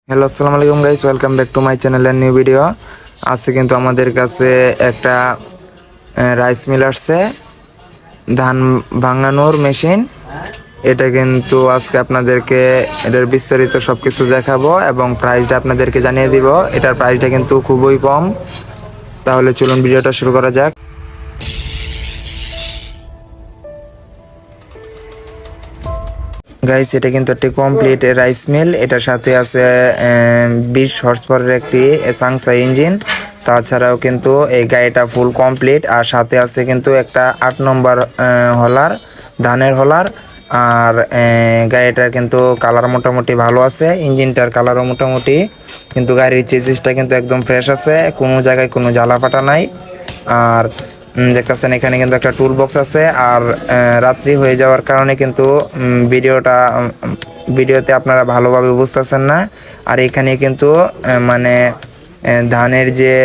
Hello, আসসালামু আলাইকুম guys, welcome back to my channel and new video. আজকে কিন্তু আমাদের কাছে একটা রাইস মিল আসছে, ধান ভাঙানোর মেশিন। এটা কিন্তু আজকে আপনাদেরকে এটার বিস্তারিত সব কিছু দেখাবো এবং প্রাইসটা আপনাদেরকে জানিয়ে দিব। এটার প্রাইসটা কিন্তু খুবই কম। তাহলে চলুন ভিডিওটা শুরু করা যাক। গাইস, এটা কিন্তু একটি কমপ্লিট রাইস মিল। এটার সাথে আছে 20 হর্স পাওয়ারের একটি সাংসা ইঞ্জিন। তাছাড়াও কিন্তু এই গাড়িটা ফুল কমপ্লিট, আর সাথে আছে কিন্তু একটা 8 নম্বর হলার, ধানের হলার। আর গাড়িটার কিন্তু কালার মোটামুটি ভালো আছে, ইঞ্জিনটার কালারও মোটামুটি, কিন্তু গাড়ির চেসিসটা কিন্তু একদম ফ্রেশ আছে, কোনো জায়গায় কোনো জ্বালা ফাটা নাই। আর দেখতেছেন এখানে কিন্তু একটা টুল বক্স আছে। আর রাত্রি হয়ে যাওয়ার কারণে কিন্তু ভিডিওতে আপনারা ভালোভাবে বুঝতেছেন না। আর এখানে কিন্তু মানে ধানের যে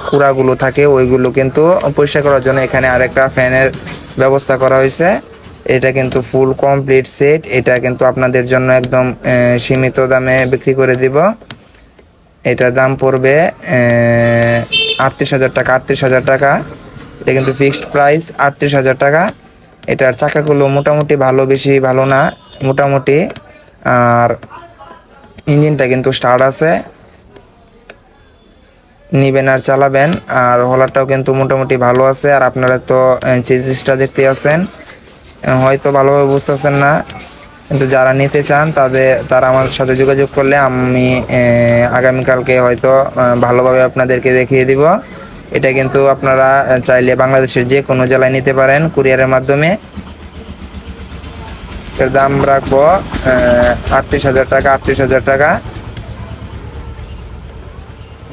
কুড়াগুলো থাকে ওইগুলো কিন্তু পরিষ্কার করার জন্য এখানে আরেকটা ফ্যানের ব্যবস্থা করা হয়েছে। এটা কিন্তু ফুল কমপ্লিট সেট। এটা কিন্তু আপনাদের জন্য একদম সীমিত দামে বিক্রি করে দিব। এটার দাম পড়বে 38,000 টাকা। 38,000 টাকা, এটা কিন্তু ফিক্সড প্রাইস, 38,000 টাকা। এটার চাকাগুলো মোটামুটি ভালো, বেশি ভালো না, মোটামুটি। আর ইঞ্জিনটা কিন্তু স্টার্ট আছে, নিবেন আর চালাবেন। আর হলারটাও কিন্তু মোটামুটি ভালো আছে। আর আপনারা তো চেসিসটা দেখতে আছেন, হয়তো ভালোভাবে বুঝতেছেন না, কিন্তু যারা নিতে চান তারা আমার সাথে যোগাযোগ করলে আমি আগামীকালকে হয়তো ভালোভাবে আপনাদেরকে দেখিয়ে দিব। এটা কিন্তু আপনারা চাইলে বাংলাদেশের যে কোনো জেলায় নিতে পারেন কুরিয়ারের মাধ্যমে। এর দাম রাখবো 38,000 টাকা। 38,000 টাকা।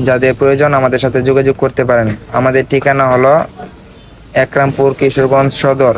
যাদের প্রয়োজন আমাদের সাথে যোগাযোগ করতে পারেন। আমাদের ঠিকানা হলো একরামপুর, কিশোরগঞ্জ সদর।